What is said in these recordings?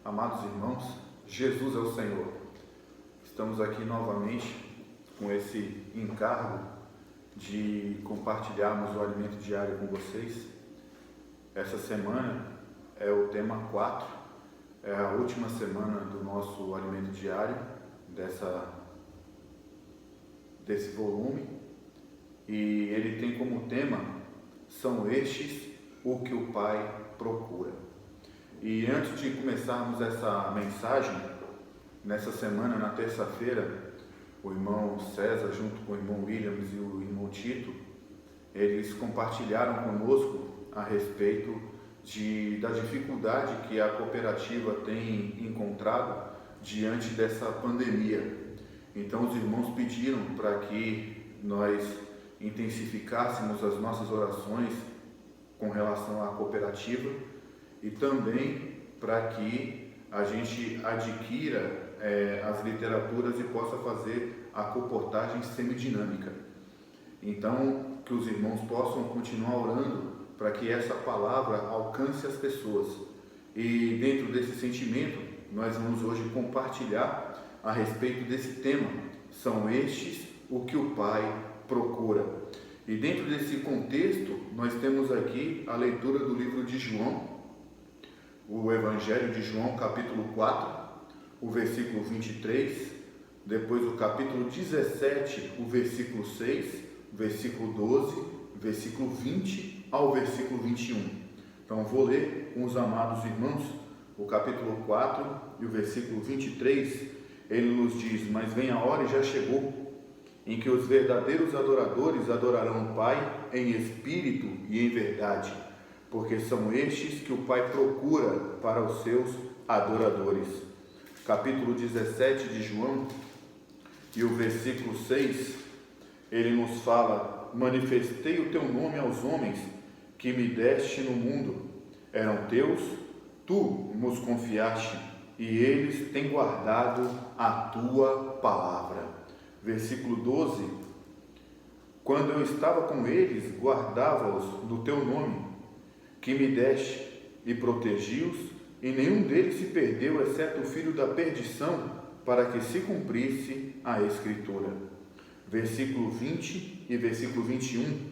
Amados irmãos, Jesus é o Senhor. Estamos aqui novamente com esse encargo de compartilharmos o alimento diário com vocês. Essa semana é o tema 4, é a última semana do nosso alimento diário, desse volume, e ele tem como tema: são estes o que o Pai procura. E antes de começarmos essa mensagem, nessa semana, na terça-feira, o irmão César, junto com o irmão Williams e o irmão Tito, eles compartilharam conosco a respeito da dificuldade que a cooperativa tem encontrado diante dessa pandemia. Então os irmãos pediram para que nós intensificássemos as nossas orações com relação à cooperativa e também para que a gente adquira as literaturas e possa fazer a comportagem semidinâmica. Então, que os irmãos possam continuar orando para que essa palavra alcance as pessoas. E dentro desse sentimento, nós vamos hoje compartilhar a respeito desse tema: são estes o que o Pai procura. E dentro desse contexto, nós temos aqui a leitura do livro de João, o Evangelho de João, capítulo 4, o versículo 23, depois o capítulo 17, o versículo 6, versículo 12, versículo 20 ao versículo 21. Então vou ler com os amados irmãos o capítulo 4 e o versículo 23. Ele nos diz: mas vem a hora e já chegou, em que os verdadeiros adoradores adorarão o Pai em espírito e em verdade, porque são estes que o Pai procura para os seus adoradores. Capítulo 17 de João e o versículo 6, ele nos fala: manifestei o teu nome aos homens que me deste no mundo, eram teus, tu nos confiaste, e eles têm guardado a tua palavra. Versículo 12, quando eu estava com eles, guardava-os do teu nome, que me deste, e protegi-os, e nenhum deles se perdeu, exceto o filho da perdição, para que se cumprisse a Escritura. Versículo 20 e versículo 21,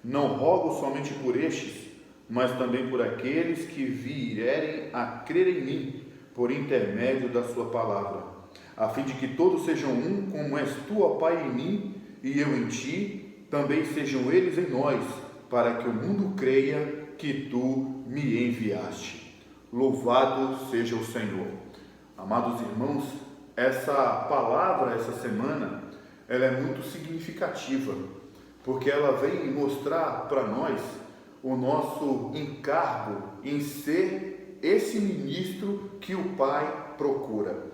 não rogo somente por estes, mas também por aqueles que vierem a crer em mim, por intermédio da sua palavra, a fim de que todos sejam um, como és tu, ó Pai, em mim, e eu em ti, também sejam eles em nós, para que o mundo creia que tu me enviaste. Louvado seja o Senhor. Amados irmãos, essa palavra, essa semana, ela é muito significativa, porque ela vem mostrar para nós o nosso encargo em ser esse ministro que o Pai procura.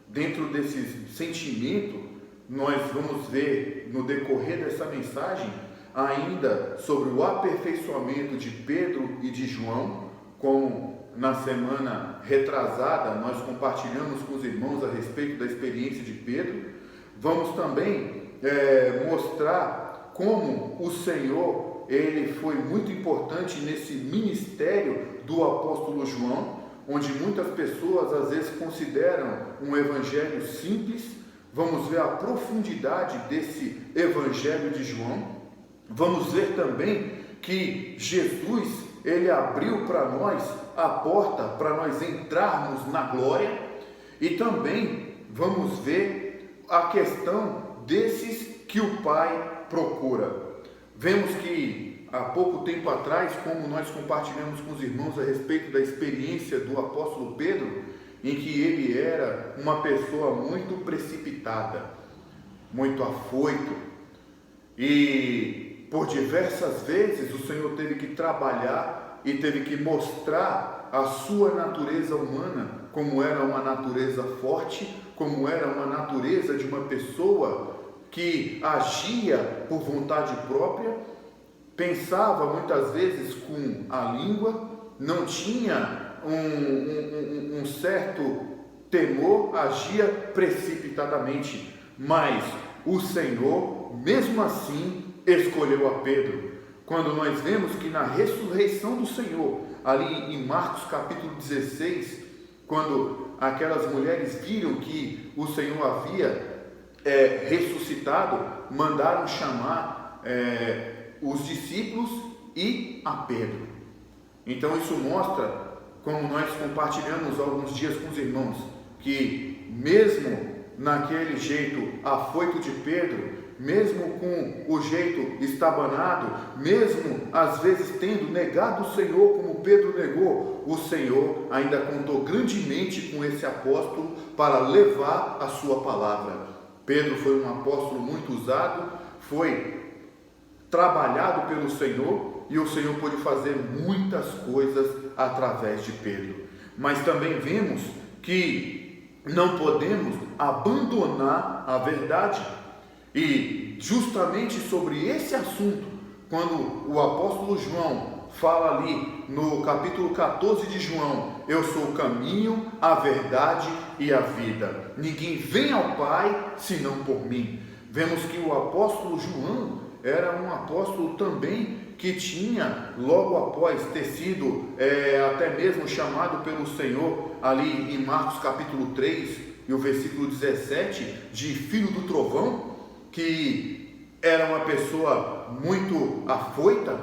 Dentro desse sentimento, nós vamos ver no decorrer dessa mensagem ainda sobre o aperfeiçoamento de Pedro e de João, como na semana retrasada nós compartilhamos com os irmãos a respeito da experiência de Pedro. Vamos também mostrar como o Senhor, ele foi muito importante nesse ministério do apóstolo João, onde muitas pessoas às vezes consideram um evangelho simples. Vamos ver a profundidade desse evangelho de João. Vamos ver também que Jesus, ele abriu para nós a porta para nós entrarmos na glória. E também vamos ver a questão desses que o Pai procura. Vemos que há pouco tempo atrás, como nós compartilhamos com os irmãos a respeito da experiência do apóstolo Pedro, em que ele era uma pessoa muito precipitada, muito afoito, e por diversas vezes o Senhor teve que trabalhar e teve que mostrar a sua natureza humana, como era uma natureza forte, como era uma natureza de uma pessoa que agia por vontade própria, pensava muitas vezes com a língua, não tinha um certo temor, agia precipitadamente, mas o Senhor, mesmo assim, escolheu a Pedro. Quando nós vemos que na ressurreição do Senhor, ali em Marcos capítulo 16, quando aquelas mulheres viram que o Senhor havia ressuscitado, mandaram chamar os discípulos e a Pedro. Então isso mostra, como nós compartilhamos há alguns dias com os irmãos, que mesmo naquele jeito afoito de Pedro, mesmo com o jeito estabanado, mesmo às vezes tendo negado o Senhor como Pedro negou, o Senhor ainda contou grandemente com esse apóstolo para levar a sua palavra. Pedro foi um apóstolo muito usado, foi trabalhado pelo Senhor, e o Senhor pôde fazer muitas coisas através de Pedro. Mas também vemos que não podemos abandonar a verdade. E justamente sobre esse assunto, quando o apóstolo João fala ali no capítulo 14 de João: eu sou o caminho, a verdade e a vida, ninguém vem ao Pai senão por mim. Vemos que o apóstolo João era um apóstolo também que tinha, logo após ter sido até mesmo chamado pelo Senhor ali em Marcos capítulo 3 e o versículo 17, de filho do trovão, que era uma pessoa muito afoita.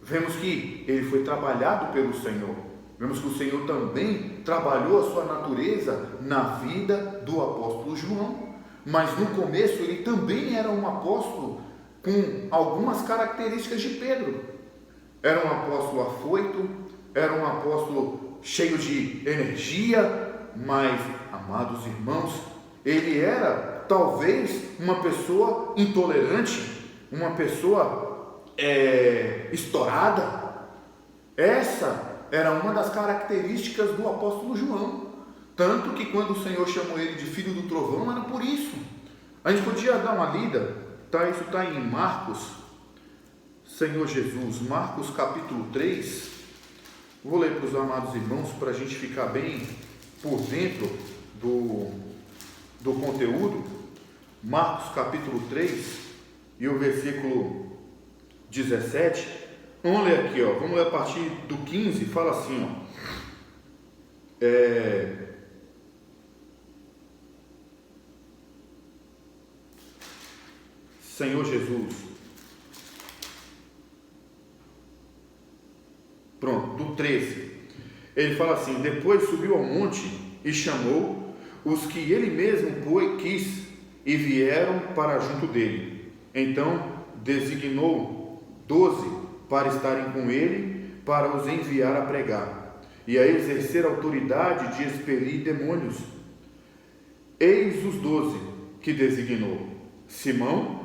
Vemos que ele foi trabalhado pelo Senhor. Vemos que o Senhor também trabalhou a sua natureza na vida do apóstolo João. Mas no começo ele também era um apóstolo com algumas características de Pedro. Era um apóstolo afoito, era um apóstolo cheio de energia, mas, amados irmãos, ele era talvez uma pessoa intolerante, uma pessoa estourada. Essa era uma das características do apóstolo João, tanto que quando o Senhor chamou ele de filho do trovão, era por isso. A gente podia dar uma lida, isso está em Marcos, Senhor Jesus, Marcos capítulo 3, vou ler para os amados irmãos, para a gente ficar bem por dentro do conteúdo. Marcos capítulo 3 e o versículo 17, vamos ler aqui, vamos ler a partir do 15, fala assim, Senhor Jesus, pronto, do 13, ele fala assim: depois subiu ao monte e chamou os que ele mesmo quis e vieram para junto dele. Então designou 12 para estarem com ele, para os enviar a pregar e a exercer a autoridade de expelir demônios. Eis os 12 que designou: Simão,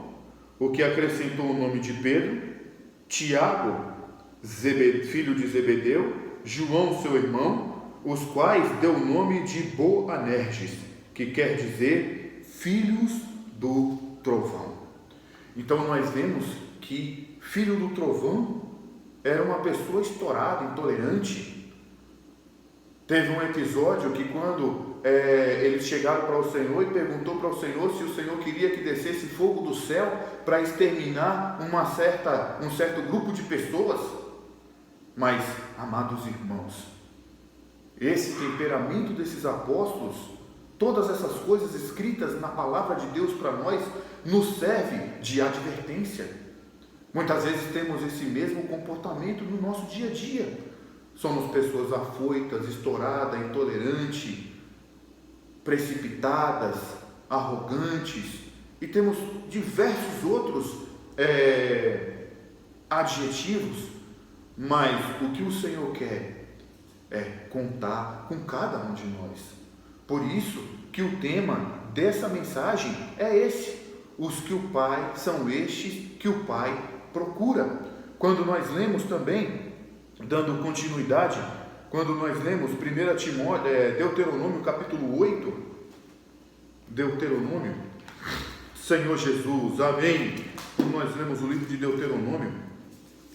o que acrescentou o nome de Pedro, Tiago, filho de Zebedeu, João seu irmão, os quais deu o nome de Boanerges, que quer dizer filhos do trovão. Então nós vemos que filho do trovão era uma pessoa estourada, intolerante. Teve um episódio que quando eles chegaram para o Senhor e perguntou para o Senhor se o Senhor queria que descesse fogo do céu para exterminar um certo grupo de pessoas. Mas, amados irmãos, esse temperamento desses apóstolos, todas essas coisas escritas na palavra de Deus para nós, nos serve de advertência. Muitas vezes temos esse mesmo comportamento no nosso dia a dia. Somos pessoas afoitas, estouradas, intolerantes, precipitadas, arrogantes, e temos diversos outros adjetivos, mas o que o Senhor quer é contar com cada um de nós. Por isso que o tema dessa mensagem é esse: os que o Pai são estes que o Pai procura. Quando nós lemos também, dando continuidade, quando nós lemos Deuteronômio capítulo 8, Deuteronômio, Senhor Jesus, amém. Quando nós lemos o livro de Deuteronômio,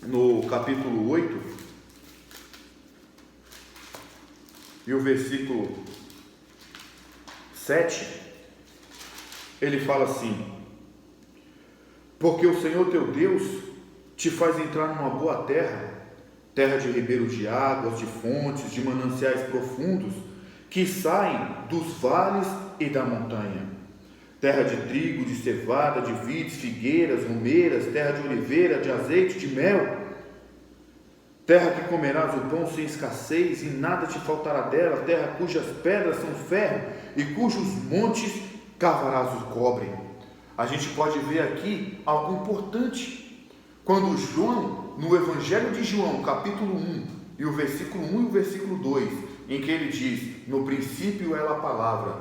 no capítulo 8, e o versículo 7, ele fala assim: porque o Senhor teu Deus te faz entrar numa boa terra, terra de ribeiros de águas, de fontes, de mananciais profundos, que saem dos vales e da montanha. Terra de trigo, de cevada, de vides, figueiras, romeiras, terra de oliveira, de azeite, de mel. Terra que comerás o pão sem escassez e nada te faltará dela. Terra cujas pedras são ferro e cujos montes cavarás o cobre. A gente pode ver aqui algo importante. Quando João, no Evangelho de João, capítulo 1, e o versículo 1 e o versículo 2, em que ele diz: no princípio era a palavra,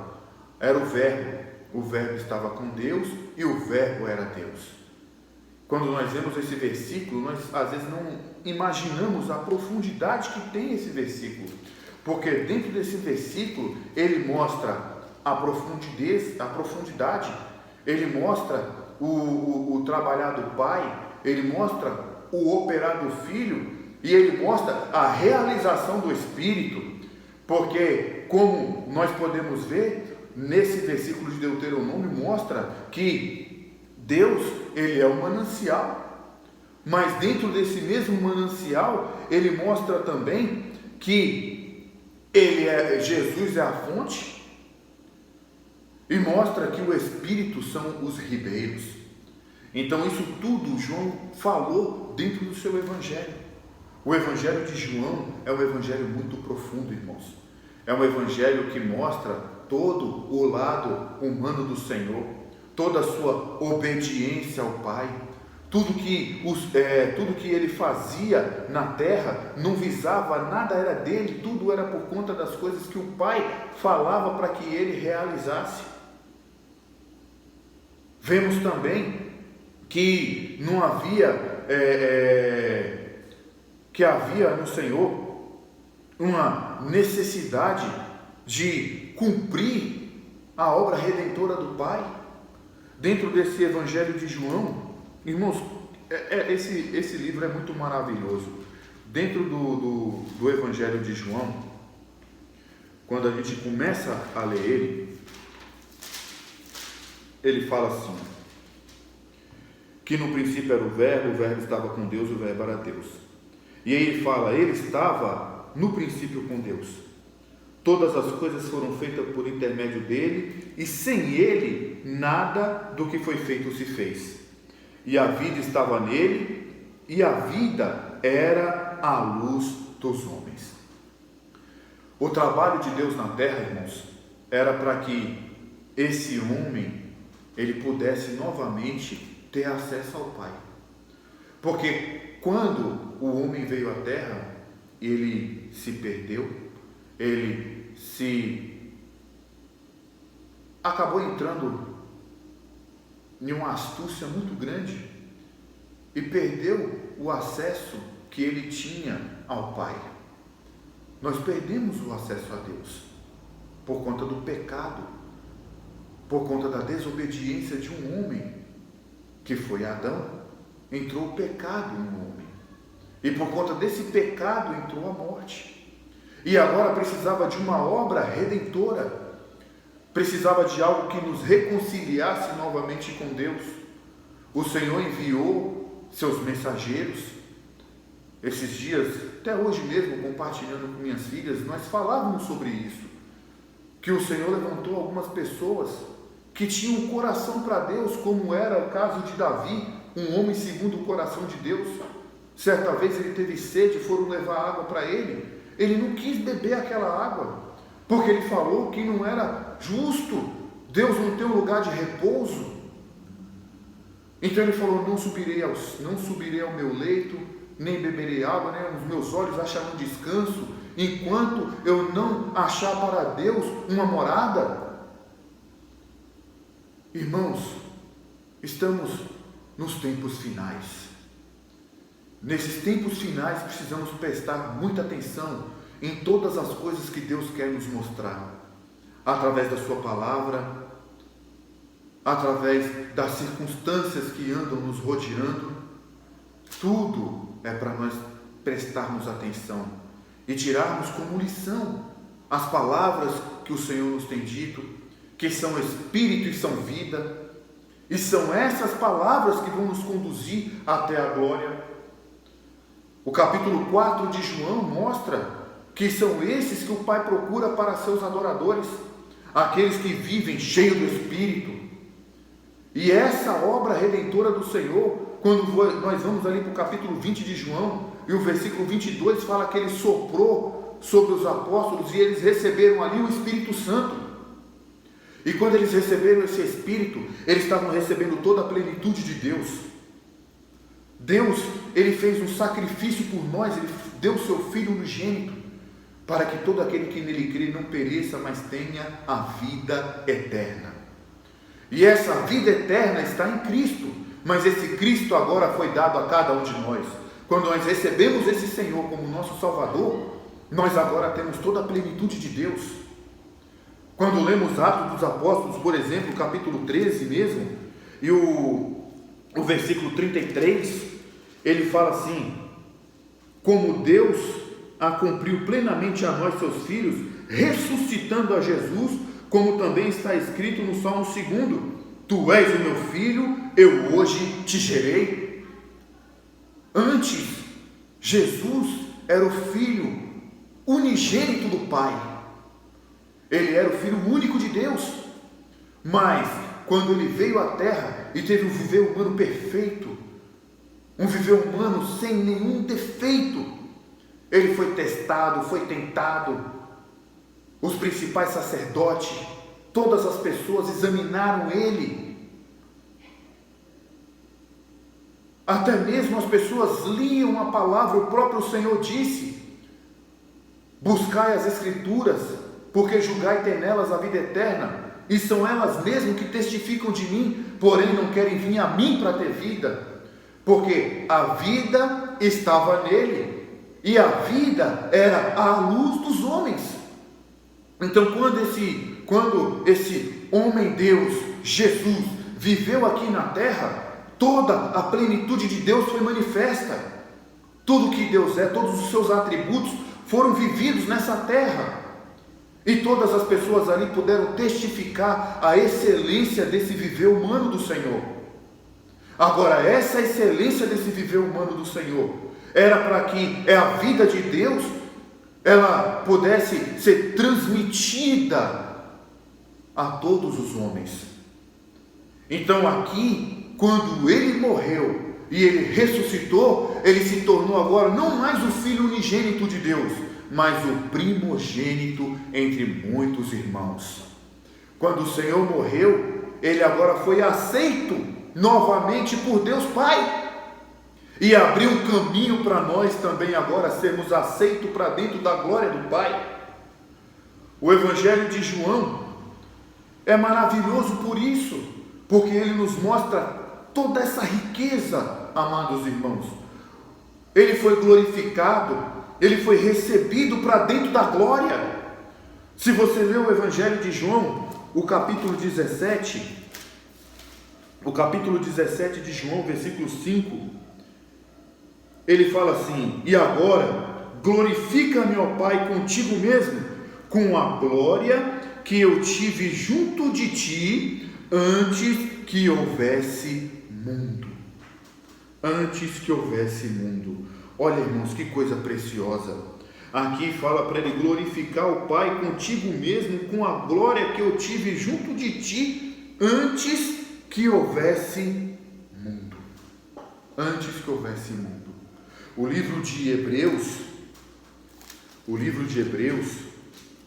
era o verbo estava com Deus e o verbo era Deus. Quando nós vemos esse versículo, nós às vezes não imaginamos a profundidade que tem esse versículo, porque dentro desse versículo ele mostra a profundidade, ele mostra o trabalhar do Pai, ele mostra o operar do Filho e ele mostra a realização do Espírito, porque como nós podemos ver nesse versículo de Deuteronômio, mostra que Deus, ele é o manancial, mas dentro desse mesmo manancial, ele mostra também que Jesus é a fonte, e mostra que o Espírito são os ribeiros. Então isso tudo João falou dentro do seu Evangelho. O Evangelho de João é um Evangelho muito profundo, irmãos. É um Evangelho que mostra todo o lado humano do Senhor, toda a sua obediência ao Pai, tudo que ele fazia na terra não visava, nada era dele, tudo era por conta das coisas que o Pai falava para que ele realizasse. Vemos também que não havia, que havia no Senhor uma necessidade de cumprir a obra redentora do Pai. Dentro desse Evangelho de João, irmãos, esse livro é muito maravilhoso. Dentro do Evangelho de João, quando a gente começa a ler ele fala assim, que no princípio era o verbo estava com Deus, o verbo era Deus. E aí ele fala, ele estava no princípio com Deus. Todas as coisas foram feitas por intermédio dele, e sem ele, nada do que foi feito se fez. E a vida estava nele, e a vida era a luz dos homens. O trabalho de Deus na terra, irmãos, era para que esse homem, ele pudesse novamente ter acesso ao Pai. Porque quando o homem veio à terra, ele se perdeu, ele acabou entrando em uma astúcia muito grande e perdeu o acesso que ele tinha ao Pai. Nós perdemos o acesso a Deus por conta do pecado, por conta da desobediência de um homem, que foi Adão. Entrou o pecado no homem, e por conta desse pecado entrou a morte, e agora precisava de uma obra redentora, precisava de algo que nos reconciliasse novamente com Deus. O Senhor enviou seus mensageiros. Esses dias, até hoje mesmo, compartilhando com minhas filhas, nós falávamos sobre isso, que o Senhor levantou algumas pessoas que tinham um coração para Deus, como era o caso de Davi, um homem segundo o coração de Deus. Certa vez ele teve sede, foram levar água para ele, ele não quis beber aquela água, porque ele falou que não era justo, Deus não tem um lugar de repouso. Então ele falou, não subirei ao meu leito, nem beberei água, né? Os meus olhos acharão descanso, enquanto eu não achar para Deus uma morada. Irmãos, estamos nos tempos finais. Nesses tempos finais precisamos prestar muita atenção em todas as coisas que Deus quer nos mostrar, através da sua palavra, através das circunstâncias que andam nos rodeando. Tudo é para nós prestarmos atenção e tirarmos como lição as palavras que o Senhor nos tem dito, que são espírito e são vida, e são essas palavras que vão nos conduzir até a glória. O capítulo 4 de João mostra que são esses que o Pai procura para seus adoradores, aqueles que vivem cheios do Espírito. E essa obra redentora do Senhor, quando nós vamos ali para o capítulo 20 de João, e o versículo 22 fala que Ele soprou sobre os apóstolos e eles receberam ali o Espírito Santo. E quando eles receberam esse Espírito, eles estavam recebendo toda a plenitude de Deus. Deus, Ele fez um sacrifício por nós, Ele deu o seu Filho unigênito, para que todo aquele que nele crê não pereça, mas tenha a vida eterna. E essa vida eterna está em Cristo, mas esse Cristo agora foi dado a cada um de nós. Quando nós recebemos esse Senhor como nosso Salvador, nós agora temos toda a plenitude de Deus. Quando lemos Atos dos Apóstolos, por exemplo, capítulo 13 mesmo, e o versículo 33, ele fala assim: como Deus a cumpriu plenamente a nós, seus filhos, ressuscitando a Jesus, como também está escrito no Salmo 2: tu és o meu filho, eu hoje te gerei. Antes, Jesus era o Filho unigênito do Pai. Ele era o Filho único de Deus. Mas, quando Ele veio à Terra e teve um viver humano perfeito, um viver humano sem nenhum defeito, Ele foi testado, foi tentado. Os principais sacerdotes, todas as pessoas examinaram Ele. Até mesmo as pessoas liam a palavra, o próprio Senhor disse: buscai as Escrituras, porque julgai ter nelas a vida eterna, e são elas mesmas que testificam de mim, porém não querem vir a mim para ter vida, porque a vida estava nele, e a vida era a luz dos homens. Então quando esse homem Deus, Jesus, viveu aqui na terra, toda a plenitude de Deus foi manifesta. Tudo que Deus é, todos os seus atributos foram vividos nessa terra. E todas as pessoas ali puderam testificar a excelência desse viver humano do Senhor. Agora, essa excelência desse viver humano do Senhor era para que a vida de Deus ela pudesse ser transmitida a todos os homens. Então aqui, quando Ele morreu e Ele ressuscitou, Ele se tornou agora não mais o Filho unigênito de Deus, mas o primogênito entre muitos irmãos. Quando o Senhor morreu, Ele agora foi aceito novamente por Deus Pai, e abriu um caminho para nós também agora sermos aceitos para dentro da glória do Pai. O Evangelho de João é maravilhoso por isso, porque ele nos mostra toda essa riqueza, amados irmãos. Ele foi glorificado, ele foi recebido para dentro da glória. Se você ler o Evangelho de João, o capítulo 17 de João, versículo 5, ele fala assim: e agora glorifica-me, ó Pai, contigo mesmo, com a glória que eu tive junto de ti antes que houvesse mundo. Antes que houvesse mundo. Olha, irmãos, que coisa preciosa. Aqui fala para ele glorificar o Pai contigo mesmo, com a glória que eu tive junto de ti antes que houvesse mundo. Antes que houvesse mundo. O livro de Hebreus,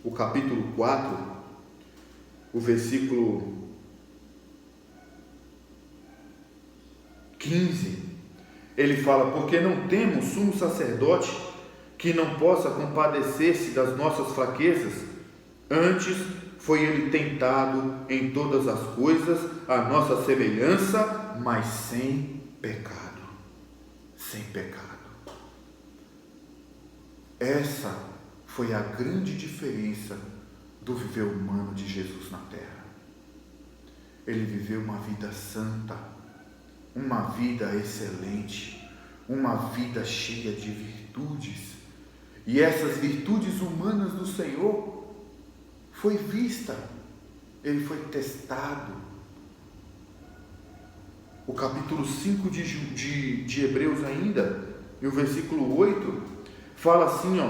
o capítulo 4, o versículo 15, ele fala: porque não temos sumo sacerdote que não possa compadecer-se das nossas fraquezas, antes foi ele tentado em todas as coisas, a nossa semelhança, mas sem pecado. Sem pecado. Essa foi a grande diferença do viver humano de Jesus na terra. Ele viveu uma vida santa, uma vida excelente, uma vida cheia de virtudes. E essas virtudes humanas do Senhor foi vista, ele foi testado. O capítulo 5 de Hebreus ainda, e o versículo 8, fala assim,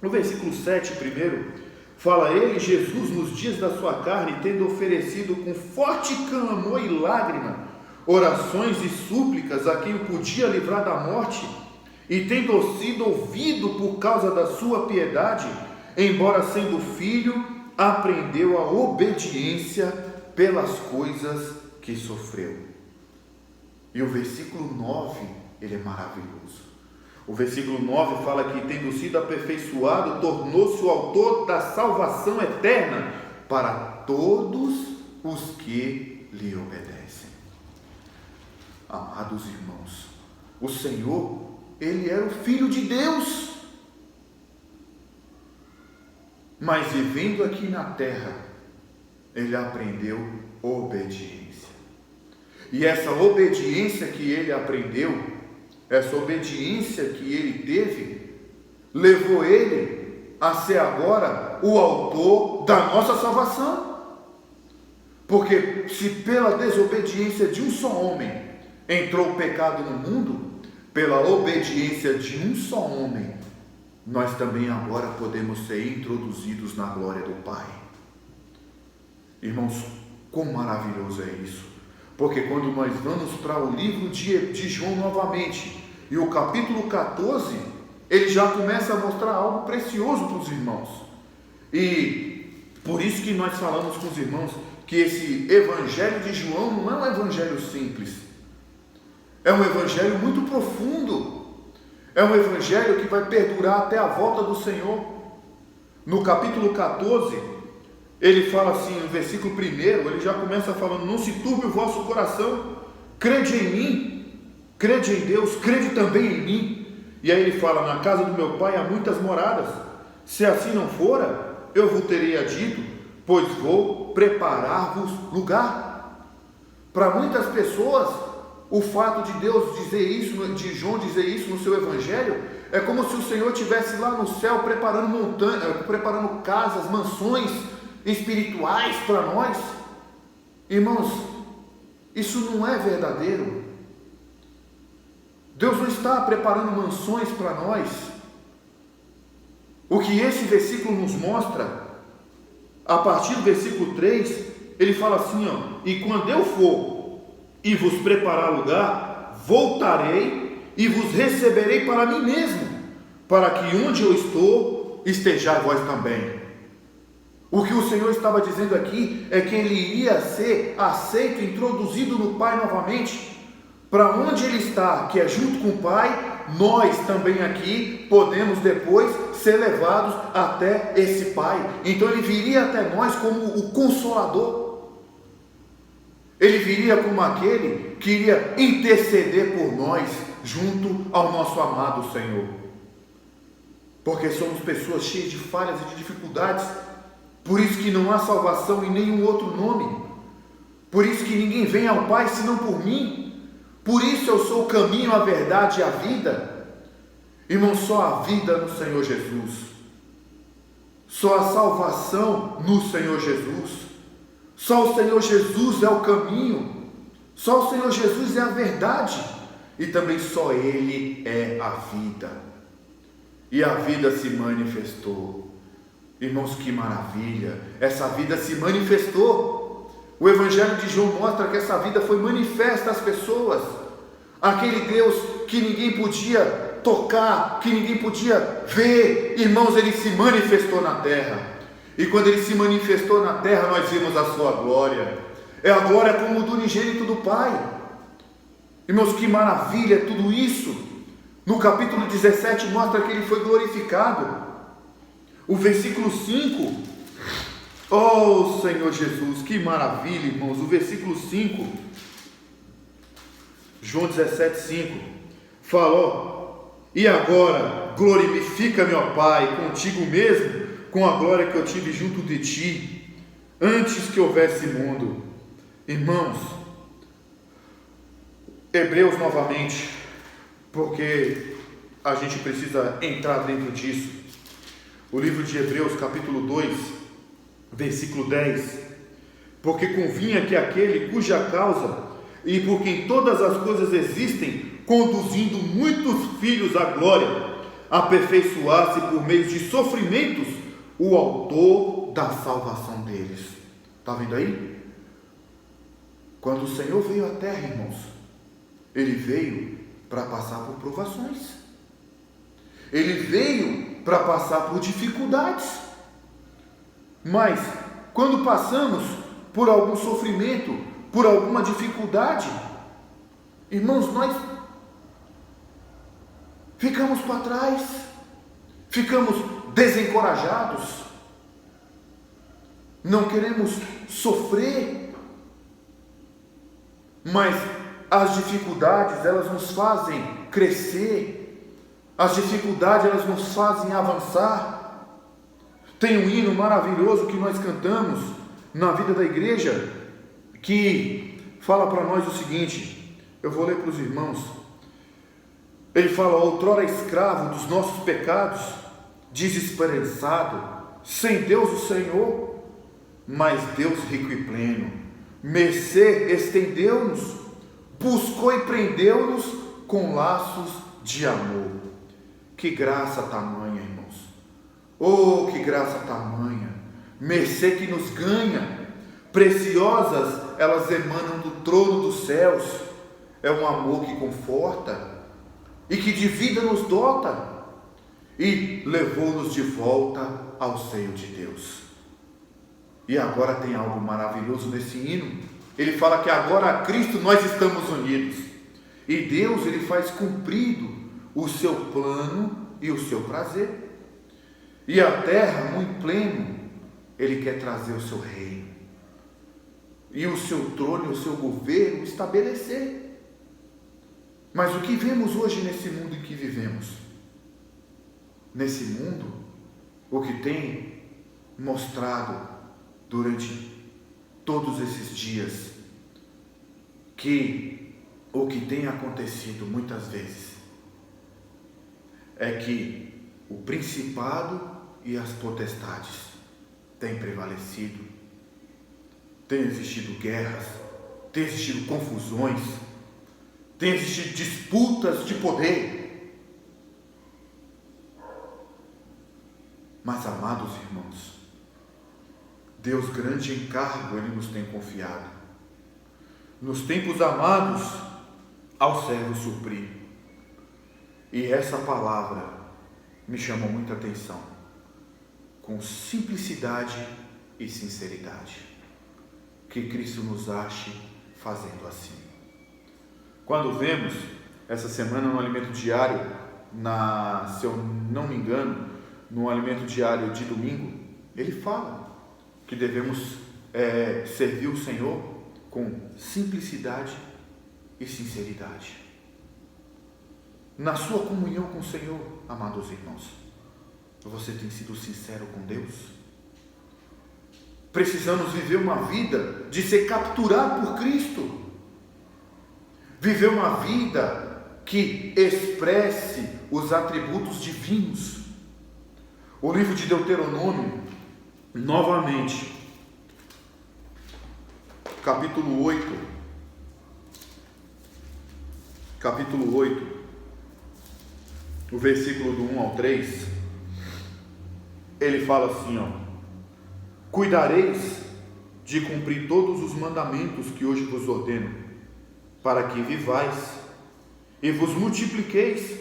No versículo 7 primeiro, fala: ele, Jesus, nos dias da sua carne, tendo oferecido com forte clamor e lágrima, orações e súplicas a quem o podia livrar da morte, e tendo sido ouvido por causa da sua piedade, embora sendo filho, aprendeu a obediência pelas coisas que sofreu. E o versículo 9, ele é maravilhoso. O versículo 9 fala que, tendo sido aperfeiçoado, tornou-se o autor da salvação eterna para todos os que lhe obedecem. Amados irmãos, o Senhor, ele era o Filho de Deus, mas vivendo aqui na terra, ele aprendeu obediência. E essa obediência que ele aprendeu, essa obediência que ele teve, levou ele a ser agora o autor da nossa salvação. Porque se pela desobediência de um só homem entrou o pecado no mundo, pela obediência de um só homem, nós também agora podemos ser introduzidos na glória do Pai. Irmãos, quão maravilhoso é isso! Porque quando nós vamos para o livro de João novamente, e o capítulo 14, ele já começa a mostrar algo precioso para os irmãos. E por isso que nós falamos com os irmãos que esse evangelho de João não é um evangelho simples. É um evangelho muito profundo. É um evangelho que vai perdurar até a volta do Senhor. No capítulo 14, ele fala assim, no versículo 1, ele já começa falando: não se turbe o vosso coração, crede em mim, crede em Deus, crede também em mim. E aí ele fala: na casa do meu pai há muitas moradas, se assim não fora, eu vos teria dito, pois vou preparar-vos lugar. Para muitas pessoas, o fato de Deus dizer isso, de João dizer isso no seu evangelho, é como se o Senhor estivesse lá no céu preparando montanhas, preparando casas, mansões espirituais para nós. Irmãos, isso não é verdadeiro. Deus não está preparando mansões para nós. O que esse versículo nos mostra, a partir do versículo 3, ele fala assim, e quando eu for e vos preparar lugar, voltarei e vos receberei para mim mesmo, para que onde eu estou, estejais vós também. O que o Senhor estava dizendo aqui é que ele iria ser aceito, introduzido no Pai novamente. Para onde ele está, que é junto com o Pai, nós também aqui podemos depois ser levados até esse Pai. Então ele viria até nós como o Consolador. Ele viria como aquele que iria interceder por nós junto ao nosso amado Senhor. Porque somos pessoas cheias de falhas e de dificuldades. Por isso que não há salvação em nenhum outro nome. Por isso que ninguém vem ao Pai senão por mim. Por isso eu sou o caminho, a verdade e a vida. Irmão, só a vida no Senhor Jesus. Só a salvação no Senhor Jesus. Só o Senhor Jesus é o caminho. Só o Senhor Jesus é a verdade. E também só Ele é a vida. E a vida se manifestou. Irmãos, que maravilha! Essa vida se manifestou. O Evangelho de João mostra que essa vida foi manifesta às pessoas. Aquele Deus que ninguém podia tocar, que ninguém podia ver, irmãos, ele se manifestou na terra. E quando ele se manifestou na terra, nós vimos a sua glória. É a glória como do unigênito do Pai. Irmãos, que maravilha tudo isso. No capítulo 17 mostra que ele foi glorificado. O versículo 5, oh Senhor Jesus, que maravilha, irmãos. O versículo 5, João 17:5, falou: e agora glorifica-me, ó Pai, contigo mesmo, com a glória que eu tive junto de ti, antes que houvesse mundo. Irmãos, Hebreus novamente, porque a gente precisa entrar dentro disso. O livro de Hebreus, capítulo 2, versículo 10: porque convinha que aquele cuja causa e por quem todas as coisas existem, conduzindo muitos filhos à glória, aperfeiçoasse por meio de sofrimentos o autor da salvação deles. Está vendo aí? Quando o Senhor veio à terra, irmãos, Ele veio para passar por provações. Ele veio para passar por dificuldades. Mas, quando passamos por algum sofrimento, por alguma dificuldade, irmãos, nós ficamos para trás, ficamos desencorajados, não queremos sofrer, mas as dificuldades, elas nos fazem crescer, as dificuldades, elas nos fazem avançar. Tem um hino maravilhoso que nós cantamos na vida da igreja, que fala para nós o seguinte, eu vou ler para os irmãos. Ele fala: outrora escravo dos nossos pecados, desesperançado, sem Deus o Senhor, mas Deus rico e pleno, mercê estendeu-nos, buscou e prendeu-nos com laços de amor. Que graça tamanha, irmãos! Oh, que graça tamanha! Mercê que nos ganha, preciosas elas emanam do trono dos céus. É um amor que conforta e que de vida nos dota, e levou-nos de volta ao seio de Deus. E agora tem algo maravilhoso nesse hino. Ele fala que agora a Cristo nós estamos unidos, e Deus, Ele faz cumprido o seu plano e o seu prazer, e a terra muito pleno, Ele quer trazer o seu reino, e o seu trono e o seu governo estabelecer. Mas o que vemos hoje nesse mundo em que vivemos? Nesse mundo, o que tem mostrado durante todos esses dias, que o que tem acontecido muitas vezes é que o principado e as potestades têm prevalecido, tem existido guerras, tem existido confusões, tem existido disputas de poder. Mas, amados irmãos, Deus grande encargo Ele nos tem confiado. Nos tempos amados, ao servo suprir. E essa palavra me chamou muita atenção. Com simplicidade e sinceridade. Que Cristo nos ache fazendo assim. Quando vemos, essa semana no alimento diário, se eu não me engano, no alimento diário de domingo, ele fala que devemos servir o Senhor com simplicidade e sinceridade. Na sua comunhão com o Senhor, amados irmãos, você tem sido sincero com Deus? Precisamos viver uma vida de ser capturado por Cristo. Viver uma vida que expresse os atributos divinos. O livro de Deuteronômio, novamente, capítulo 8, o versículo do 1 ao 3, ele fala assim, cuidareis de cumprir todos os mandamentos que hoje vos ordeno, para que vivais, e vos multipliqueis,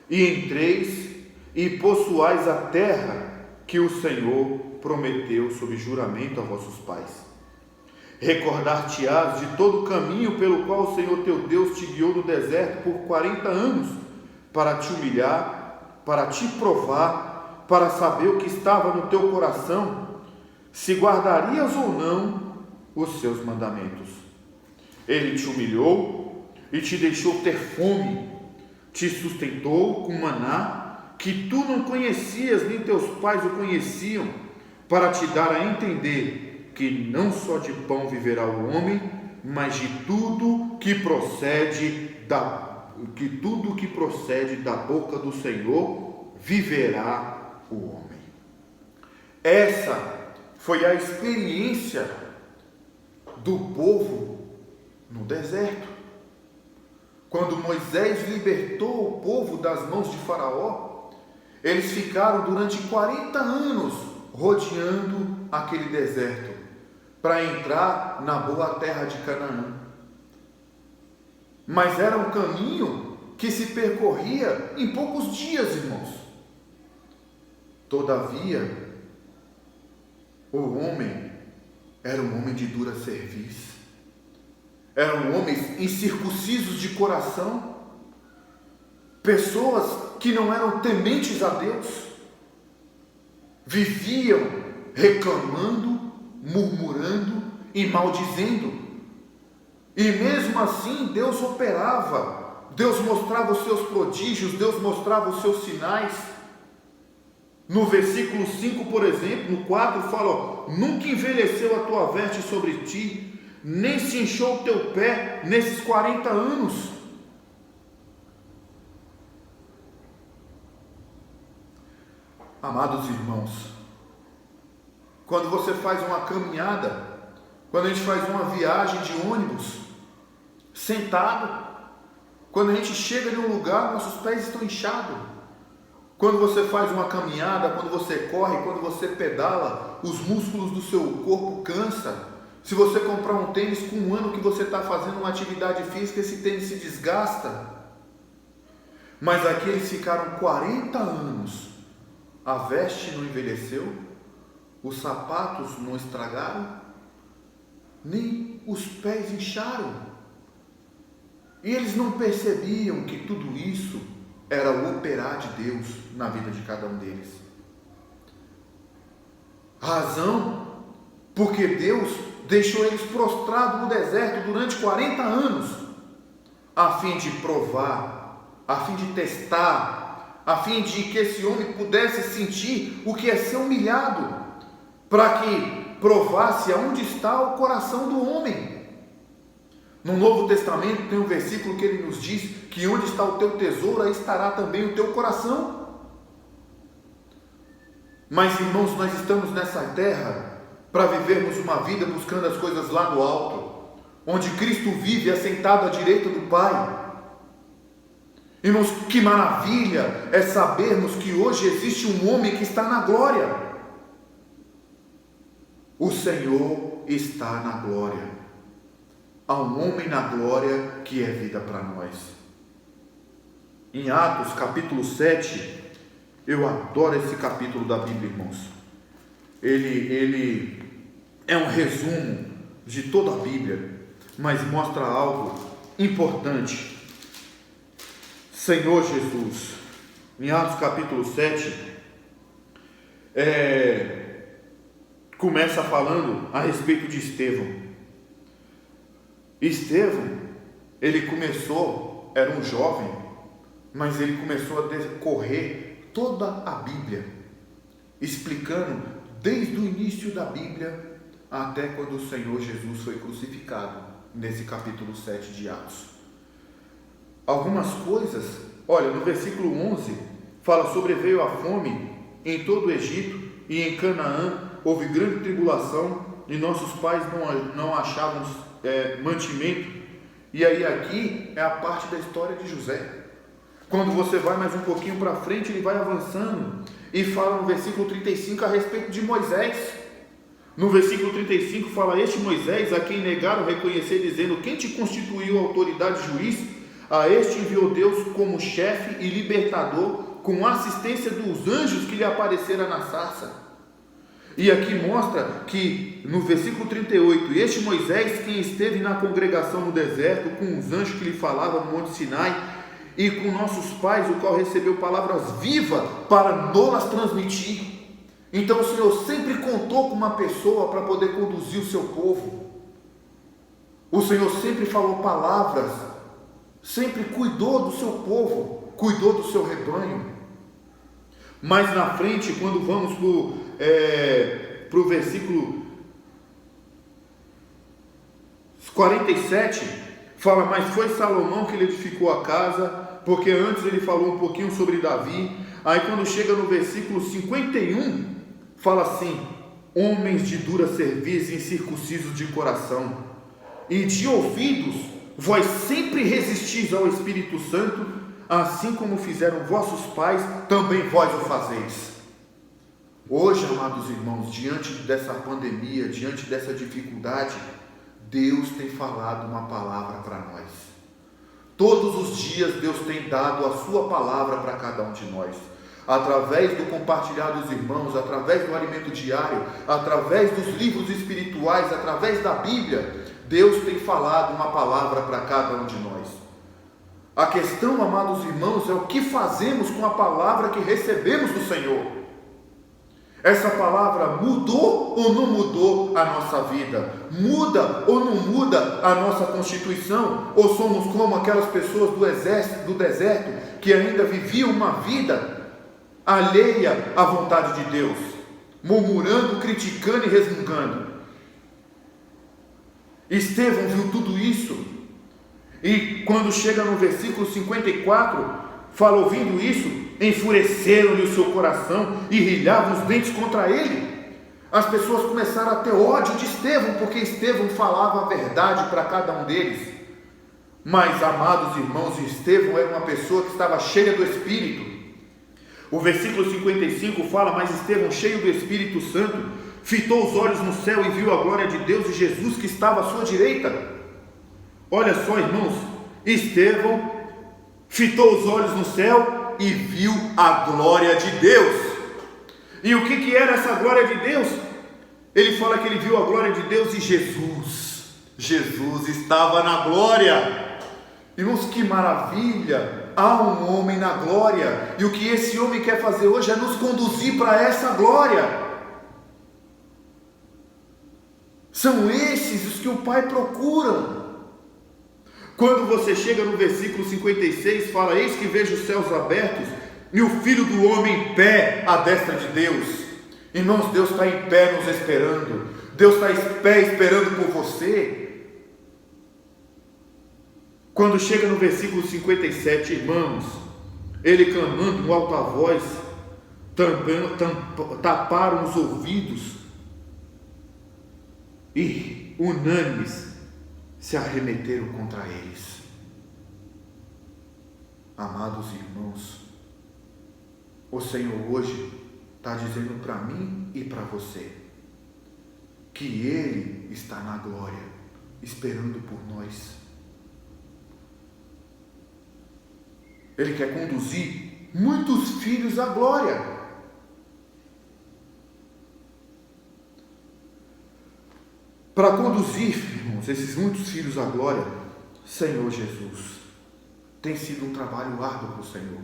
e entreis, e possuais a terra que o Senhor prometeu sob juramento a vossos pais. Recordar-te-ás de todo o caminho pelo qual o Senhor teu Deus te guiou no deserto por 40 anos, para te humilhar, para te provar, para saber o que estava no teu coração, se guardarias ou não os seus mandamentos. Ele te humilhou e te deixou ter fome, te sustentou com maná, que tu não conhecias, nem teus pais o conheciam, para te dar a entender que não só de pão viverá o homem, mas de tudo que procede da boca do Senhor viverá o homem. Essa foi a experiência do povo no deserto. Quando Moisés libertou o povo das mãos de Faraó, Eles ficaram durante 40 anos rodeando aquele deserto para entrar na boa terra de Canaã. Mas era um caminho que se percorria em poucos dias, irmãos. Todavia, o homem era um homem de dura cerviz. Eram homens incircuncisos de coração, pessoas que não eram tementes a Deus, viviam reclamando, murmurando e maldizendo. E mesmo assim Deus operava, Deus mostrava os seus prodígios, Deus mostrava os seus sinais. No versículo 5, por exemplo, no 4, fala: nunca envelheceu a tua veste sobre ti, nem se inchou o teu pé nesses 40 anos. Amados irmãos, quando você faz uma caminhada, quando a gente faz uma viagem de ônibus, sentado, quando a gente chega em um lugar, nossos pés estão inchados. Quando você faz uma caminhada, quando você corre, quando você pedala, os músculos do seu corpo cansam. Se você comprar um tênis com um ano que você está fazendo uma atividade física, esse tênis se desgasta. Mas aqui eles ficaram 40 anos. A veste não envelheceu, os sapatos não estragaram, nem os pés incharam. E eles não percebiam que tudo isso era o operar de Deus na vida de cada um deles. Razão, porque Deus deixou eles prostrados no deserto durante 40 anos, a fim de provar, a fim de testar, a fim de que esse homem pudesse sentir o que é ser humilhado, para que provasse aonde está o coração do homem. No Novo Testamento tem um versículo que ele nos diz que onde está o teu tesouro, aí estará também o teu coração. Mas, irmãos, nós estamos nessa terra para vivermos uma vida buscando as coisas lá no alto, onde Cristo vive assentado à direita do Pai. Irmãos, que maravilha é sabermos que hoje existe um homem que está na glória. O Senhor está na glória. Há um homem na glória que é vida para nós. Em Atos capítulo 7, eu adoro esse capítulo da Bíblia, irmãos. Ele é um resumo de toda a Bíblia, mas mostra algo importante. Senhor Jesus, em Atos capítulo 7, começa falando a respeito de Estevão. Estevão, ele começou, era um jovem, mas ele começou a decorrer toda a Bíblia, explicando desde o início da Bíblia até quando o Senhor Jesus foi crucificado, nesse capítulo 7 de Atos. Algumas coisas, olha, no versículo 11, fala: sobreveio a fome em todo o Egito e em Canaã houve grande tribulação e nossos pais não achavam mantimento. E aí aqui é a parte da história de José. Quando você vai mais um pouquinho para frente, ele vai avançando e fala no versículo 35 a respeito de Moisés. No versículo 35 fala: este Moisés, a quem negaram reconhecer, dizendo: quem te constituiu autoridade e juiz? A este enviou Deus como chefe e libertador, com assistência dos anjos que lhe apareceram na sarça. E aqui mostra que no versículo 38, este Moisés, quem esteve na congregação no deserto, com os anjos que lhe falavam no Monte Sinai, e com nossos pais, o qual recebeu palavras vivas para nos transmitir. Então o Senhor sempre contou com uma pessoa para poder conduzir o seu povo. O Senhor sempre falou palavras, sempre cuidou do seu povo, cuidou do seu rebanho. Mais na frente, quando vamos para o versículo 47, fala: mas foi Salomão que lhe edificou a casa, porque antes ele falou um pouquinho sobre Davi. Aí quando chega no versículo 51, fala assim: homens de dura cerviz, incircuncisos de coração, e de ouvidos, vós sempre resistis ao Espírito Santo, assim como fizeram vossos pais, também vós o fazeis. Hoje, amados irmãos, diante dessa pandemia, diante dessa dificuldade, Deus tem falado uma palavra para nós. Todos os dias Deus tem dado a sua palavra para cada um de nós. Através do compartilhar dos irmãos, através do alimento diário, através dos livros espirituais, através da Bíblia, Deus tem falado uma palavra para cada um de nós. A questão, amados irmãos, é o que fazemos com a palavra que recebemos do Senhor. Essa palavra mudou ou não mudou a nossa vida? Muda ou não muda a nossa constituição? Ou somos como aquelas pessoas do deserto que ainda viviam uma vida alheia à vontade de Deus, murmurando, criticando e resmungando? Estevão viu tudo isso, e quando chega no versículo 54, fala: ouvindo isso, enfureceram-lhe o seu coração e rilhavam os dentes contra ele. As pessoas começaram a ter ódio de Estevão, porque Estevão falava a verdade para cada um deles. Mas, amados irmãos, Estevão era uma pessoa que estava cheia do Espírito. O versículo 55 fala: mas Estevão, cheio do Espírito Santo, fitou os olhos no céu e viu a glória de Deus e Jesus que estava à sua direita. Olha só, irmãos, Estevão fitou os olhos no céu e viu a glória de Deus. E o que era essa glória de Deus? Ele fala que ele viu a glória de Deus e Jesus estava na glória. Irmãos, que maravilha! Há um homem na glória, e o que esse homem quer fazer hoje é nos conduzir para essa glória. São esses os que o Pai procura. Quando você chega no versículo 56, fala: eis que vejo os céus abertos e o Filho do Homem em pé à destra de Deus. Irmãos, Deus está em pé nos esperando. Deus está em pé esperando por você. Quando chega no versículo 57, irmãos, ele clamando em alta voz, taparam os ouvidos e unânimes se arremeteram contra eles. Amados irmãos, o Senhor hoje está dizendo para mim e para você que Ele está na glória, esperando por nós. Ele quer conduzir muitos filhos à glória. Para conduzir, irmãos, esses muitos filhos à glória, Senhor Jesus, tem sido um trabalho árduo para o Senhor.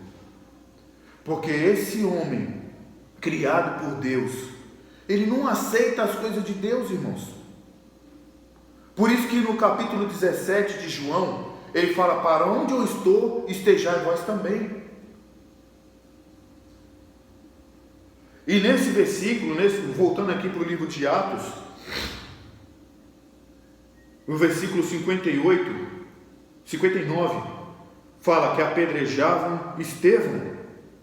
Porque esse homem, criado por Deus, ele não aceita as coisas de Deus, irmãos. Por isso que no capítulo 17 de João, ele fala: para onde eu estou, estejai vós também. E nesse versículo, voltando aqui para o livro de Atos, no versículo 59, fala que apedrejavam Estevão,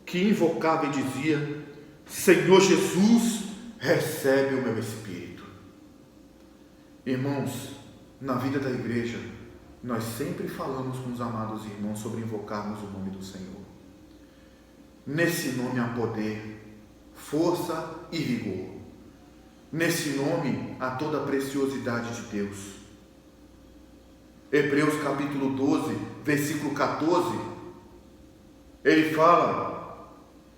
que invocava e dizia: Senhor Jesus, recebe o meu espírito. Irmãos, na vida da igreja, nós sempre falamos com os amados irmãos sobre invocarmos o nome do Senhor. Nesse nome há poder, força e vigor. Nesse nome há toda a preciosidade de Deus. Hebreus capítulo 12, versículo 14, ele fala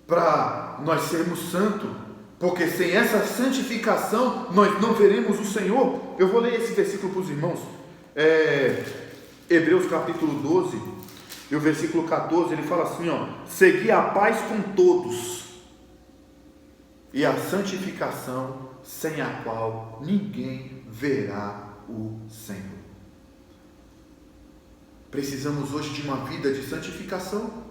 para nós sermos santos, porque sem essa santificação nós não veremos o Senhor. Eu vou ler esse versículo para os irmãos. Hebreus capítulo 12, e o versículo 14, ele fala assim: segui a paz com todos e a santificação, sem a qual ninguém verá o Senhor. Precisamos hoje de uma vida de santificação.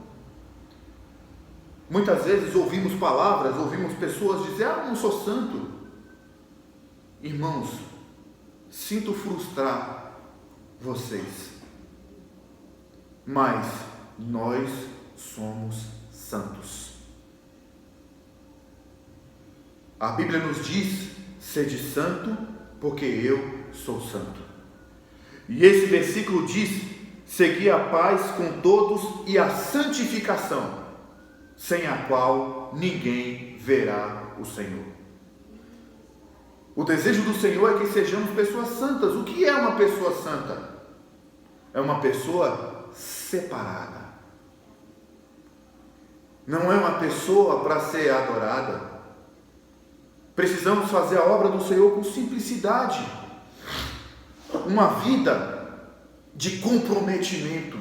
Muitas vezes ouvimos palavras, ouvimos pessoas dizer: não sou santo. Irmãos, sinto frustrar vocês, mas nós somos santos. A Bíblia nos diz: sede santo, porque eu sou santo. E esse versículo diz segui a paz com todos e a santificação, sem a qual ninguém verá o Senhor. O desejo do Senhor é que sejamos pessoas santas. O que é uma pessoa santa? É uma pessoa separada. Não é uma pessoa para ser adorada. Precisamos fazer a obra do Senhor com simplicidade. Uma vida de comprometimento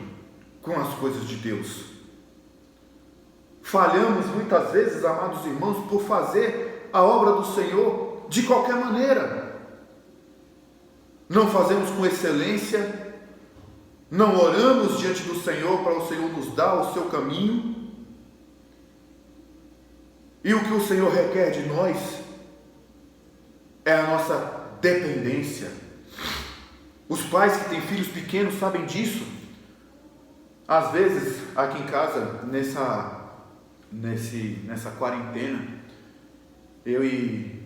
com as coisas de Deus. Falhamos muitas vezes, amados irmãos, por fazer a obra do Senhor de qualquer maneira. Não fazemos com excelência, não oramos diante do Senhor para o Senhor nos dar o seu caminho. E o que o Senhor requer de nós é a nossa dependência. Os pais que têm filhos pequenos sabem disso. Às vezes, aqui em casa, nessa quarentena, eu e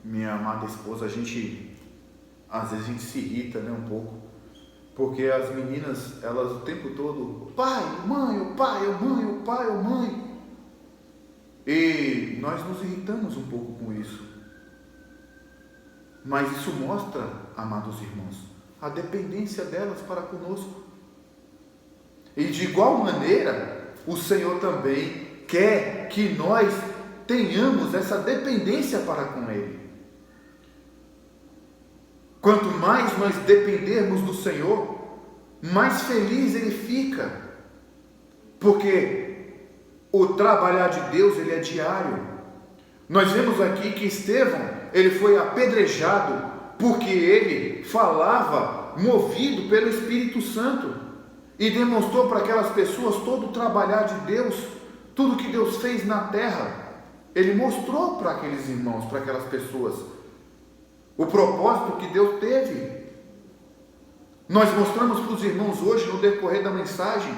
minha amada esposa, às vezes a gente se irrita, né, um pouco, porque as meninas, elas o tempo todo, pai, mãe, o pai, o mãe, o pai, o mãe. E nós nos irritamos um pouco com isso. Mas isso mostra, amados irmãos, a dependência delas para conosco. E de igual maneira, o Senhor também quer que nós tenhamos essa dependência para com Ele. Quanto mais nós dependermos do Senhor, mais feliz Ele fica. Porque o trabalhar de Deus, ele é diário. Nós vemos aqui que Estevão, ele foi apedrejado porque ele falava movido pelo Espírito Santo e demonstrou para aquelas pessoas todo o trabalhar de Deus, tudo que Deus fez na terra. Ele mostrou para aqueles irmãos, para aquelas pessoas, o propósito que Deus teve. Nós mostramos para os irmãos hoje, no decorrer da mensagem,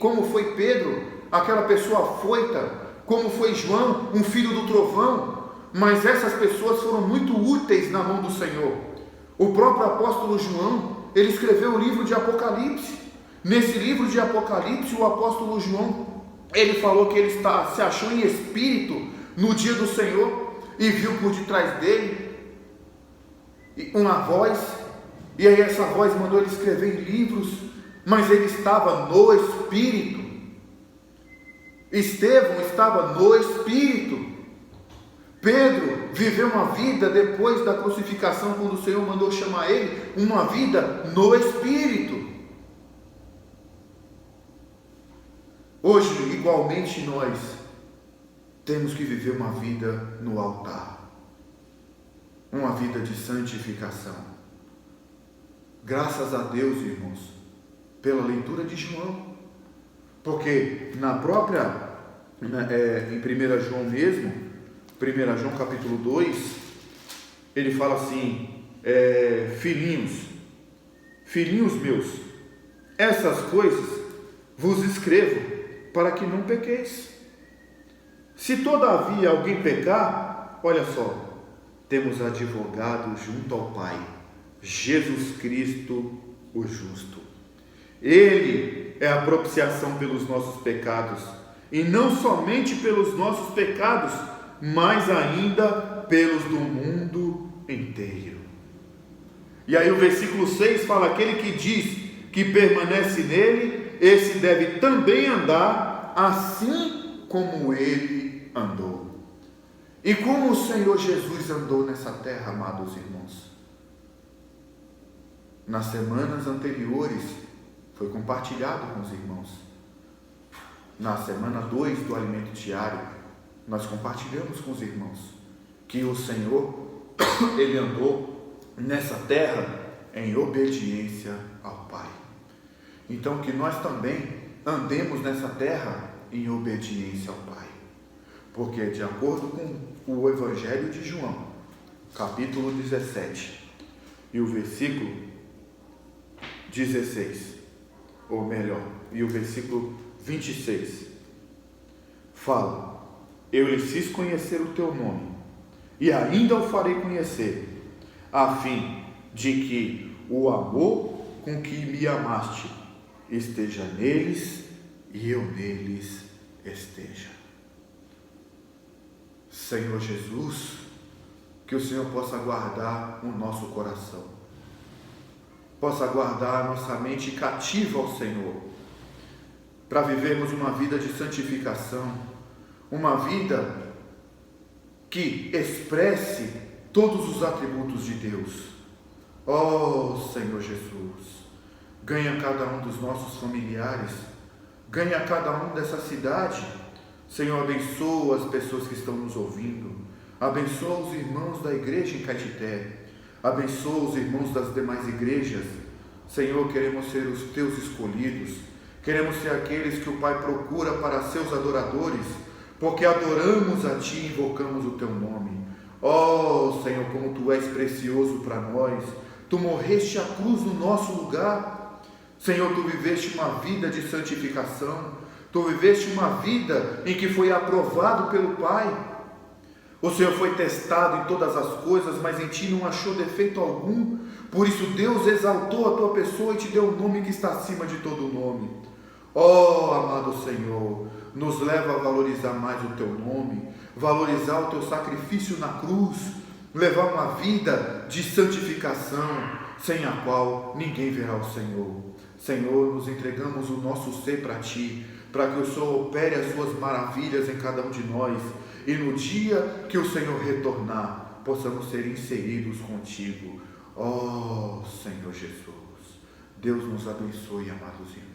como foi Pedro, aquela pessoa afoita, como foi João, um filho do trovão, mas essas pessoas foram muito úteis na mão do Senhor. O próprio apóstolo João, ele escreveu o livro de Apocalipse. Nesse livro de Apocalipse, o apóstolo João, ele falou que ele se achou em espírito no dia do Senhor e viu por detrás dele uma voz, e aí essa voz mandou ele escrever em livros, mas ele estava no Espírito. Estevão estava no Espírito. Pedro viveu uma vida depois da crucificação, quando o Senhor mandou chamar ele, uma vida no Espírito. Hoje, igualmente, nós temos que viver uma vida no altar, uma vida de santificação. Graças a Deus, irmãos, pela leitura de João, porque na própria, em 1 João mesmo, 1 João capítulo 2, ele fala assim, filhinhos meus, essas coisas vos escrevo para que não pequeis. Se todavia alguém pecar, olha só, temos advogado junto ao Pai, Jesus Cristo o justo. Ele é a propiciação pelos nossos pecados, e não somente pelos nossos pecados, mas ainda pelos do mundo inteiro. E aí o versículo 6 fala, aquele que diz que permanece nele, esse deve também andar assim como ele andou. E como o Senhor Jesus andou nessa terra, amados irmãos? Nas semanas anteriores, foi compartilhado com os irmãos. Na semana 2 do alimento diário, nós compartilhamos com os irmãos que o Senhor, ele andou nessa terra em obediência ao Pai. Então que nós também andemos nessa terra em obediência ao Pai. Porque de acordo com o Evangelho de João, capítulo 17, e o versículo 16, ou melhor, e o versículo 26, fala, eu lhes fiz conhecer o teu nome, e ainda o farei conhecer, a fim de que o amor com que me amaste esteja neles e eu neles esteja. Senhor Jesus, que o Senhor possa guardar o nosso coração, possa guardar a nossa mente cativa ao Senhor, para vivermos uma vida de santificação, uma vida que expresse todos os atributos de Deus. Oh, Senhor Jesus, ganha cada um dos nossos familiares, ganha cada um dessa cidade. Senhor, abençoa as pessoas que estão nos ouvindo, abençoa os irmãos da igreja em Caetité, abençoa os irmãos das demais igrejas. Senhor, queremos ser os teus escolhidos, queremos ser aqueles que o Pai procura para seus adoradores, porque adoramos a Ti e invocamos o Teu nome. Oh, Senhor, como Tu és precioso para nós, Tu morreste à cruz no nosso lugar. Senhor, Tu viveste uma vida de santificação, Tu viveste uma vida em que foi aprovado pelo Pai. O Senhor foi testado em todas as coisas, mas em Ti não achou defeito algum. Por isso Deus exaltou a Tua pessoa e Te deu um nome que está acima de todo nome. Oh, amado Senhor, nos leva a valorizar mais o Teu nome, valorizar o Teu sacrifício na cruz, levar uma vida de santificação, sem a qual ninguém verá o Senhor. Senhor, nos entregamos o nosso ser para Ti, para que o Senhor opere as Suas maravilhas em cada um de nós, e no dia que o Senhor retornar, possamos ser inseridos contigo. Oh, Senhor Jesus, Deus nos abençoe, amados irmãos.